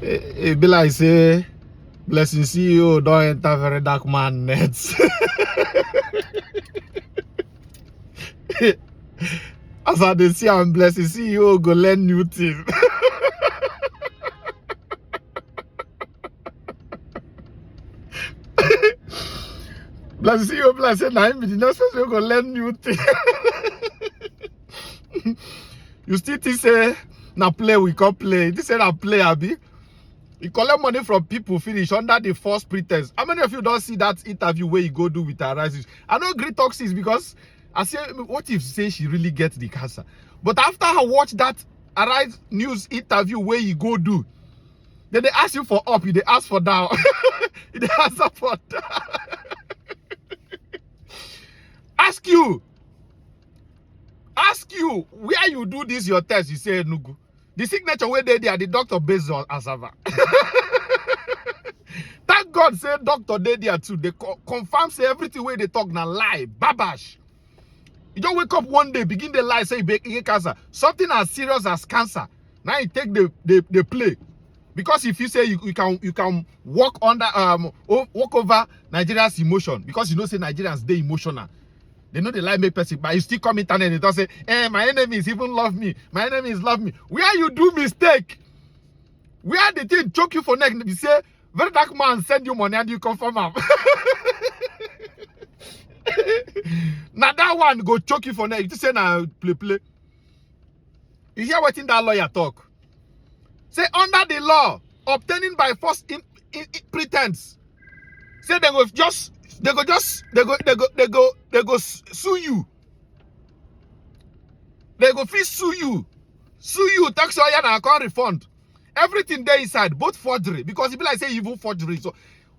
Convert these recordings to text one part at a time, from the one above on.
It be like say, Blessing CEO don't enter Verydarkman nets. As I dey see am, Blessing CEO go learn new thing. Blessing CEO be like say, nah, him be the next person go learn new thing. You still think say na play we can play? This say na play, abi? You collect money from people finish under the false pretense. How many of you don't see that interview where you go do with Arise? I know great toxics because I say, what if say she really gets the cancer? But after I watch that Arise News interview where you go do, then they ask you for up, they ask for down. They answer for down. Ask you where you do this your test, you say Enugu. The signature where they are the doctor based on Asava. Thank God say doctor they there too. They confirm say everything where they talk now lie, babash. You don't wake up one day, begin the lie, say you get cancer. Something as serious as cancer. Now you take the play. Because if you say you can walk under walk over Nigeria's emotion, because you know say Nigerians they emotional. They know they like make person, but you still come internet and they don't say, hey, my enemies even love me. My enemies love me. Where you do mistake? Where the thing choke you for neck? You say, Verydarkman send you money and you confirm am. Now that one go choke you for neck. You say, now play. You hear what in that lawyer talk? Say, under the law, obtaining by false pretense. Say they go sue you. They go fee sue you. Sue you, tax lawyer and account refund. Everything there inside, both forgery. Because it be like say evil forgery. So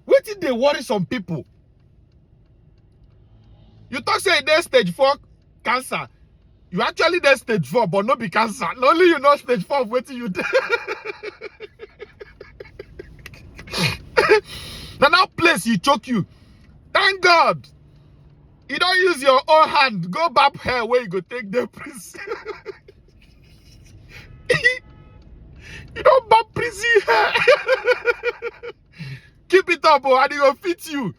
what did they worry some people? You talk say there's stage 4 cancer. You actually there stage 4, but not be cancer. Not only you know stage 4 of waiting you there. Now that place you choke you. Thank God. You don't use your own hand. Go back here where you go take the prison. You don't back prison hair. Keep it up, and it will fit you.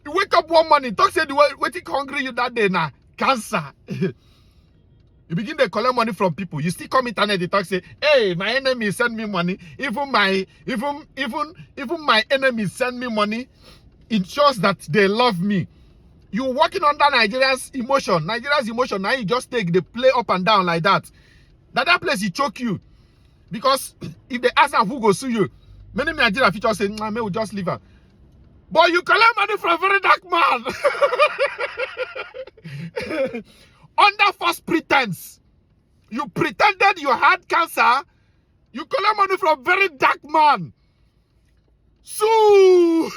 You wake up one morning, talk say the waiting hungry you that day now. Cancer. You begin to collect money from people. You still come internet, they talk say, hey, my enemy send me money. Even my enemies send me money. It shows that they love me. You working under Nigeria's emotion. Now you just take the play up and down like that. That place he choke you. Because if they ask them who go sue you, many Nigerian features say, nah, we'll just leave her. But you collect money from Verydarkman. Under false pretense. You pretended you had cancer. You collect money from Verydarkman. Sue.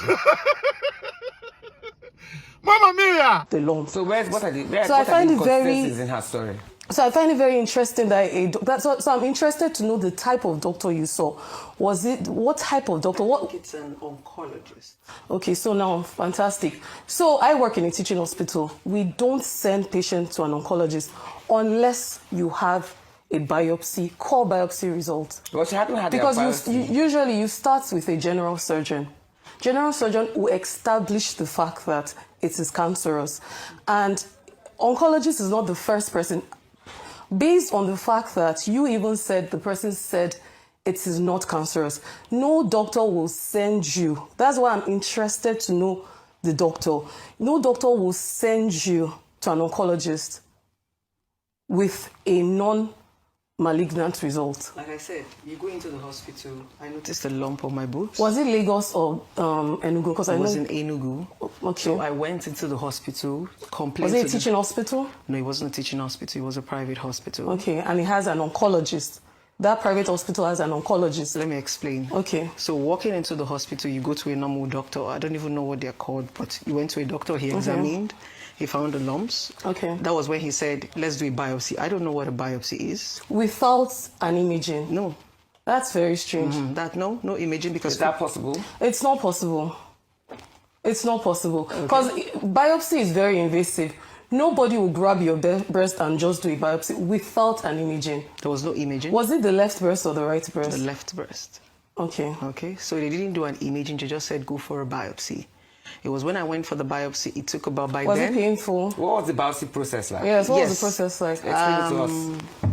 Mamma mia! The lump. So what are the consistencies in her story? So I find it very interesting that so I'm interested to know the type of doctor you saw. Was it what type of doctor? What? It's an oncologist. Okay, so now fantastic. So I work in a teaching hospital. We don't send patients to an oncologist unless you have a biopsy, core biopsy result. Well, she hadn't had because usually you start with a general surgeon. General surgeon will establish the fact that it is cancerous, and oncologist is not the first person. Based on the fact that you even said, the person said it is not cancerous, no doctor will send you. That's why I'm interested to know the doctor. No doctor will send you to an oncologist with a non-malignant result. Like I said, you go into the hospital, I noticed a lump on my boobs. Was it Lagos or Enugu? Because I was in Enugu. Okay. So I went into the hospital, complained. Was it a teaching hospital? No, it wasn't a teaching hospital. It was a private hospital. Okay, and it has an oncologist. That private hospital has an oncologist. Let me explain. Okay. So walking into the hospital, you go to a normal doctor. I don't even know what they're called, but you went to a doctor, he examined, he found the lumps. Okay. That was when he said, let's do a biopsy. I don't know what a biopsy is. Without an imaging? No. That's very strange. No imaging because... Is that possible? It's not possible. It's not possible. Because biopsy is very invasive. Nobody will grab your breast and just do a biopsy without an imaging. There was no imaging. Was it the left breast or the right breast? The left breast. Okay. Okay, so they didn't do an imaging, they just said go for a biopsy. It was when I went for the biopsy, it took about by Was then. it painful? What was the biopsy process like? Yes, what was Yes. the process like? Explain it to us.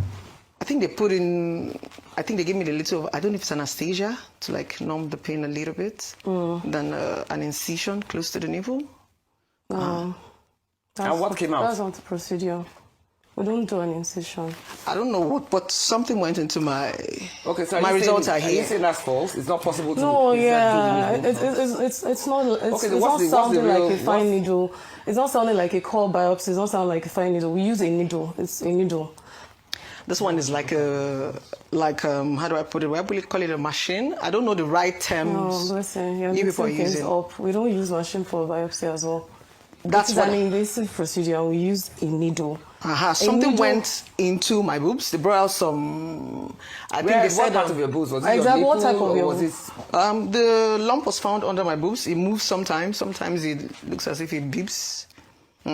I think they put in, I think they gave me the little, I don't know if it's anesthesia to like numb the pain a little bit, then an incision close to the navel. And what came out? That's not the procedure. We don't do an incision. I don't know what, but something went into my. Okay, so my results are Are you here. saying that's false? It's not possible to. No, is that yeah, doing it? it's not. It's, Okay, then it's what's not the sounding real- like a fine needle. It's not sounding like a core biopsy. It's not sounding like a fine needle. We use a needle. It's a needle. This one is like how do I put it? Why would you call it a machine? I don't know the right terms. No, listen, you're You people are mixing things using. up. We don't use machine for biopsy as well. That's It's what. an invasive procedure. We use a needle. Something needle- went into my boobs. They brought out some. I think Where, they what said part of your boobs? Was it Exactly, your what nipple type of or your- was it? The lump was found under my boobs. It moves sometimes. Sometimes it looks as if it beeps.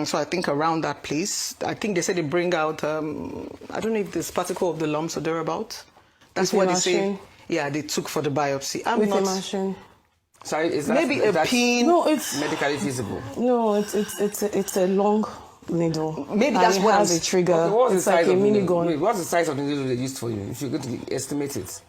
So I think around that place. I think they said they bring out. I don't know if there's particle of the lumps or thereabout. That's With a what they say. machine? Yeah, they took for the biopsy. I'm With not. a machine. Sorry, is that Maybe is a that pin. No, it's medically feasible? no, it's a long needle. Maybe And that's it what has I'm- a trigger. Okay, what's the It's like size a of the mini needle? gun. Wait, what's the size of the needle they used for you? If you're going to estimate it,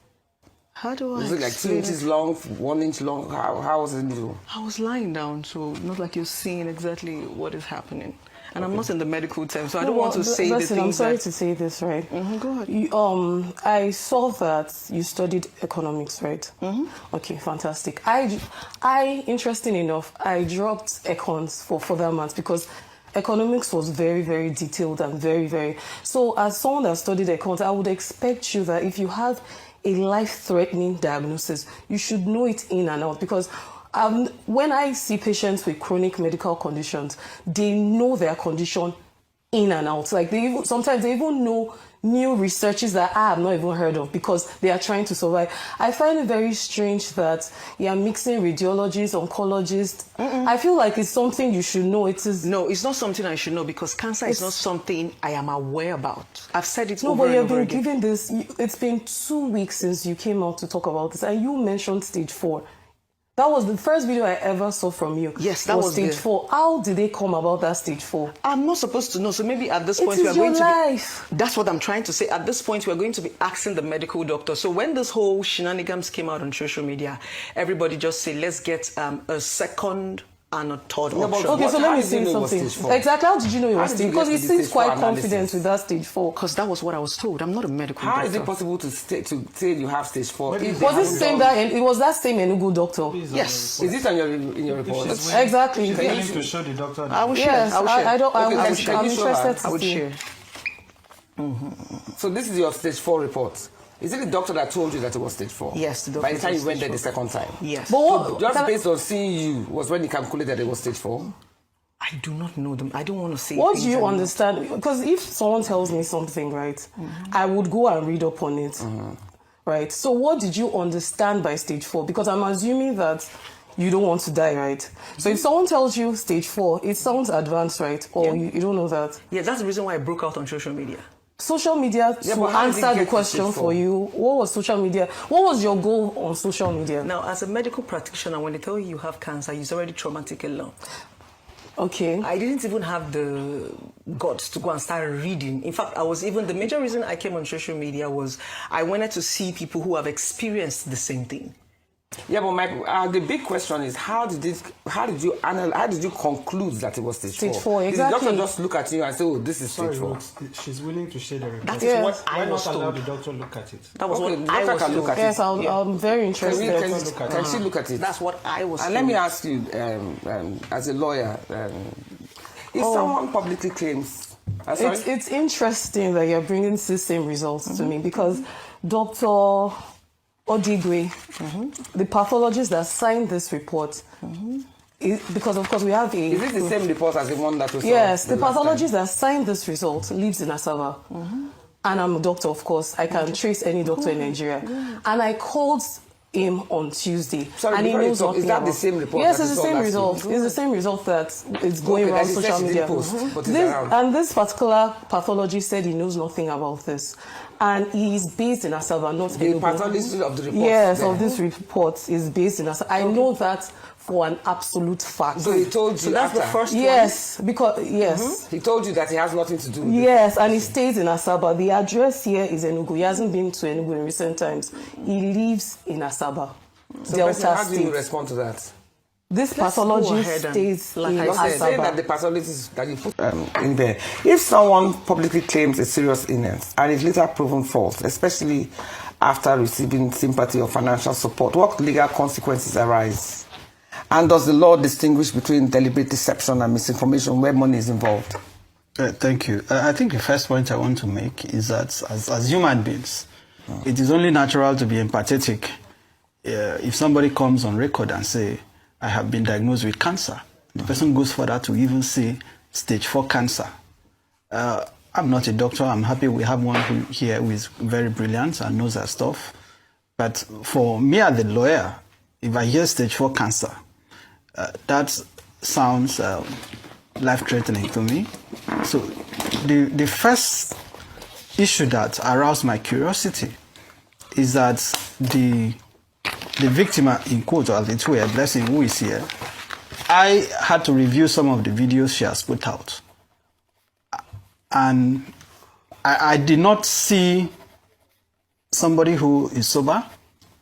How do I? was it like 2 explain inches long, 1 inch long? How was the needle? I was lying down, so not like you're seeing exactly what is happening. And I'm not in the medical term, so I don't want to say the listen, I'm things sorry that. to say this, right? Go ahead. I saw that you studied economics, right? Okay, fantastic. Interesting enough, I dropped econs for further maths because economics was very, very detailed and very, very. So as someone that studied econs, I would expect you that if you have a life-threatening diagnosis, you should know it in and out because when I see patients with chronic medical conditions, they know their condition in and out. Like sometimes they even know new researches that I have not even heard of because they are trying to survive. I find it very strange that you're mixing radiologists, oncologists. I feel like it's something you should know. It is. No, it's not something I should know because cancer is not something I am aware about. I've said it No, over but and you've over been again. given this. It's been 2 weeks since you came out to talk about this, and you mentioned stage 4. That was the first video I ever saw from you. Yes, that was stage the- 4. How did they come about that stage 4? I'm not supposed to know, so maybe at this It point we are is your going to life. be. That's what I'm trying to say. At this point, we are going to be asking the medical doctor. So when this whole shenanigans came out on social media, everybody just say, let's get a second and a third Yeah, but option. Okay, so How let me did you say know it was something. stage 4? Exactly. How did you know it How was did stage? you Because get he to the seems stage quite 4 analysis? confident with that stage 4. Because that was what I was told. I'm not a medical How doctor. is it possible to say you have stage 4? Maybe if they Was haven't it same done- that? It was that same Enugu doctor. Yes. Is it on in your report? She's willing- Exactly. She's Yes. willing to show the doctor. I will share. Yes, I will share. I don't. Okay, I'm can you show interested her? to I would see. share. So this is your stage 4 report. Is it the doctor that told you that it was stage 4? Yes, the doctor By the time said you went stage there the second time? Yes. But what? Just can I- based on seeing you was when he calculated it was stage 4? I do not know them. I don't want to say. What do things you I'm not- understand? Because if someone tells me something, right, I would go and read up on it, right? So what did you understand by stage 4? Because I'm assuming that you don't want to die, right? So if someone tells you stage 4, it sounds advanced, right? Or you don't know that. Yeah, that's the reason why I broke out on social media. Social media Yeah, to but how did it answer get the to question stage 4? for you. What was social media? What was your goal on social media? Now, as a medical practitioner, when they tell you you have cancer, it's already traumatic alone. Okay. I didn't even have the guts to go and start reading. In fact, the major reason I came on social media was I wanted to see people who have experienced the same thing. Yeah, but the big question is how did you conclude that it was stage 4? Stage 4, Did exactly. the doctor just look at you and say, oh, this is stage Sorry, 4? Rose, she's willing to share the report. That is Yes. what Why I was not allow told. the doctor to look at it? That was Okay, what the I doctor was can told. look at Yes, it. I'm very interested. Can she look at it? That's what I was And told. let me ask you, as a lawyer, if someone publicly claims... sorry? It's interesting that you're bringing the same results to me because Dr. Odigwe, the pathologist that signed this report, because of course we have a... Is it the same report as the one that was... Yes, the pathologist that signed this result lives in Asaba. And I'm a doctor, of course. I can trace any doctor in Nigeria. And I called him on Tuesday. Sorry, and he before you knows talk, nothing is that the about- same report Yes, that it's you the saw same last result. week? It's the same result that is going Okay, around that she said social she media. didn't post, but it's This, around. and this particular pathologist said he knows nothing about this. And he's based in Asaba, not The Enugu. pathologist of the report. Yes, there. of this report is based in Asaba. I know that for an absolute fact. So he told you So that's the after. first Yes, because yes. He told you that he has nothing to do with it. Yes, and he stays in Asaba. The address here is Enugu. He hasn't been to Enugu in recent times. He lives in Asaba, So Delta President, how do you State. respond to that? This Let's go pathologist ahead and, stays like in I Because they say that Asaba. the pathologist that you put in there, if someone publicly claims a serious illness and is later proven false, especially after receiving sympathy or financial support, what legal consequences arise? And does the law distinguish between deliberate deception and misinformation where money is involved? Thank you. I think the first point I want to make is that as human beings, it is only natural to be empathetic. If somebody comes on record and say, I have been diagnosed with cancer, the person goes further to even say stage 4 cancer. I'm not a doctor. I'm happy we have one here who is very brilliant and knows her stuff. But for me as the lawyer, if I hear stage 4 cancer, that sounds life-threatening to me. So the first issue that aroused my curiosity is that the victim, in quote, as it were, Blessing, who is here, I had to review some of the videos she has put out. And I did not see somebody who is sober,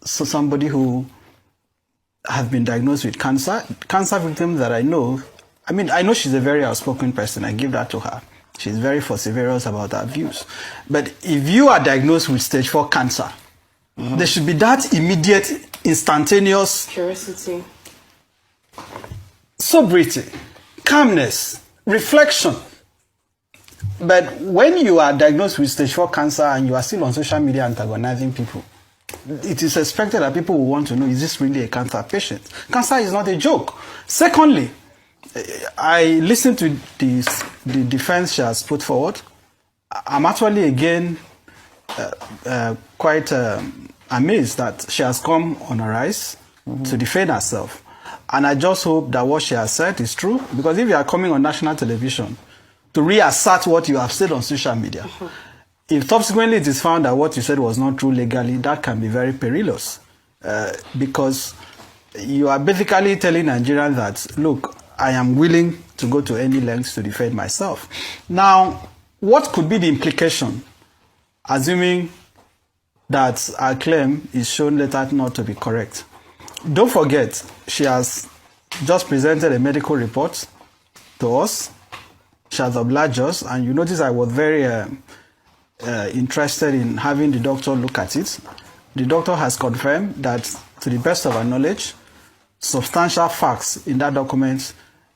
so somebody who has been diagnosed with cancer. Cancer victims that I know, I mean, I know she's a very outspoken person. I give that to her. She's very vociferous about her views. But if you are diagnosed with stage 4 cancer, there should be that immediate, instantaneous Curiosity. sobriety, calmness, reflection. But when you are diagnosed with stage 4 cancer and you are still on social media antagonizing people, it is expected that people will want to know, is this really a cancer patient? Cancer is not a joke. Secondly, I listened to the defense she has put forward. I'm actually again quite amazed that she has come on a rise to defend herself. And I just hope that what she has said is true, because if you are coming on national television to reassert what you have said on social media, if subsequently it is found that what you said was not true legally, that can be very perilous, because you are basically telling Nigerians that, look, I am willing to go to any lengths to defend myself. Now, what could be the implication, assuming that our claim is shown later not to be correct? Don't forget, she has just presented a medical report to us. She has obliged us, and you notice I was very interested in having the doctor look at it. The doctor has confirmed that, to the best of our knowledge, substantial facts in that document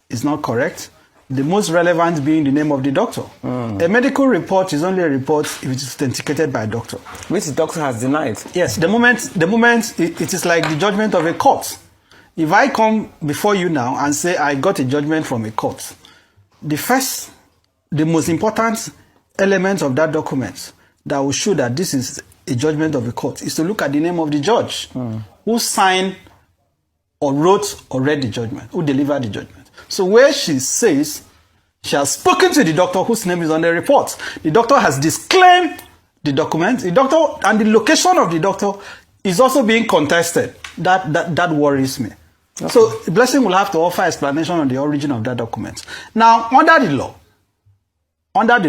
is not correct. The most relevant being the name of the doctor. A medical report is only a report if it is authenticated by a doctor, Which the doctor has denied. Yes, the moment it is like the judgment of a court. If I come before you now and say I got a judgment from a court, the most important element of that document that will show that this is a judgment of a court is to look at the name of the judge who signed or wrote or read the judgment, who delivered the judgment. So where she says she has spoken to the doctor whose name is on the report, the doctor has disclaimed the document, the doctor and the location of the doctor is also being contested. That worries me. Okay. So the Blessing will have to offer explanation on the origin of that document. Now, under the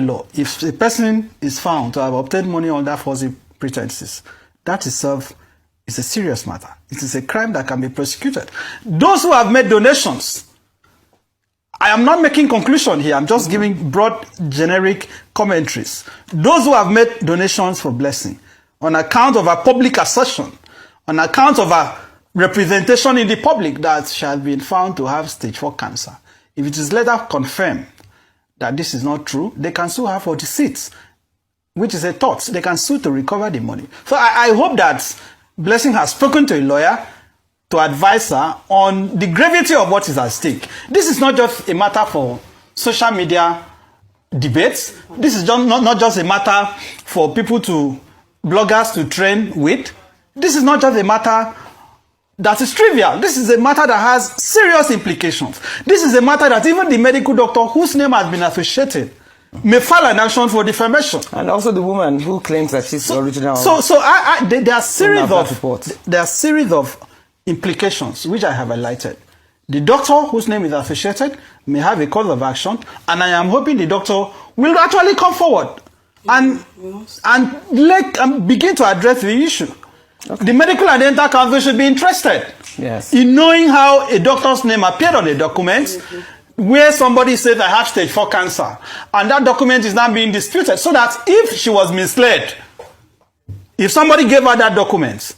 law, if a person is found to have obtained money under false pretenses, that itself is a serious matter. It is a crime that can be prosecuted. Those who have made donations, I am not making conclusion here. I'm just giving broad, generic commentaries. Those who have made donations for Blessing on account of a public assertion, on account of a representation in the public that she has been found to have stage 4 cancer, if it is later confirmed that this is not true, they can sue her for deceit, which is a tort. They can sue to recover the money. So I hope that Blessing has spoken to a lawyer to advise her on the gravity of what is at stake. This is not just a matter for social media debates. This is not just a matter for bloggers to train with. This is not just a matter that is trivial. This is a matter that has serious implications. This is a matter that even the medical doctor whose name has been associated may file an action for defamation. And also the woman who claims that she's the original. There are series of implications which I have highlighted. The doctor whose name is associated may have a cause of action, and I am hoping the doctor will actually come forward and begin to address the issue. Okay. The Medical and Dental Council should be interested in knowing how a doctor's name appeared on a document where somebody says I have stage 4 cancer, and that document is now being disputed, so that if she was misled, if somebody gave her that document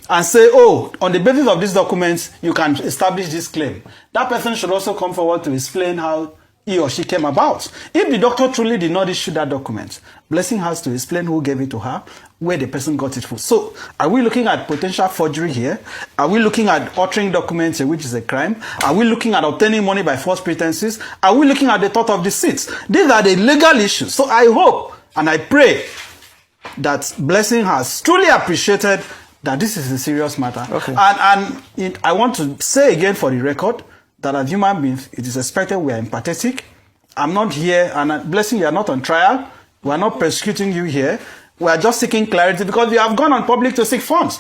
and say, oh, on the basis of this document, you can establish this claim, that person should also come forward to explain how he or she came about. If the doctor truly did not issue that document, Blessing has to explain who gave it to her, where the person got it from. So, are we looking at potential forgery here? Are we looking at altering documents, which is a crime? Are we looking at obtaining money by false pretenses? Are we looking at the thought of deceit? These are the legal issues. So, I hope and I pray that Blessing has truly appreciated that this is a serious matter. Okay. And I want to say again for the record that as human beings, it is expected we are empathetic. I'm not here, and Blessing, you are not on trial. We are not persecuting you here. We are just seeking clarity because you have gone on public to seek funds.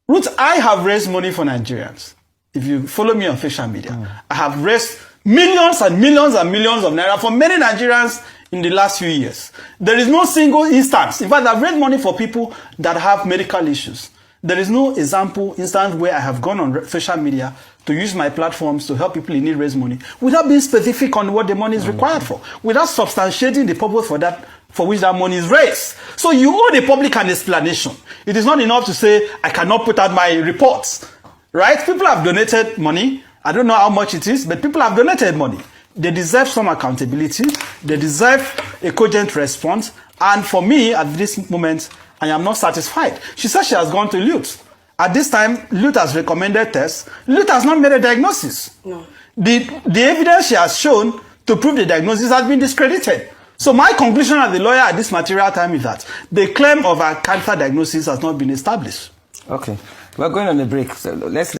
Ruth, I have raised money for Nigerians. If you follow me on social media, I have raised millions and millions and millions of naira for many Nigerians in the last few years. There is no single instance. In fact, I've raised money for people that have medical issues. There is no instance where I have gone on social media to use my platforms to help people in need raise money without being specific on what the money is required for, without substantiating the purpose for which that money is raised. So you owe the public an explanation. It is not enough to say, I cannot put out my reports, right? People have donated money. I don't know how much it is, but people have donated money. They deserve some accountability. They deserve a cogent response. And for me, at this moment, I am not satisfied. She says she has gone to Lute. At this time, Lute has recommended tests. Lute has not made a diagnosis. No. The evidence she has shown to prove the diagnosis has been discredited. So my conclusion as the lawyer at this material time is that the claim of a cancer diagnosis has not been established. Okay. We're going on a break. So let's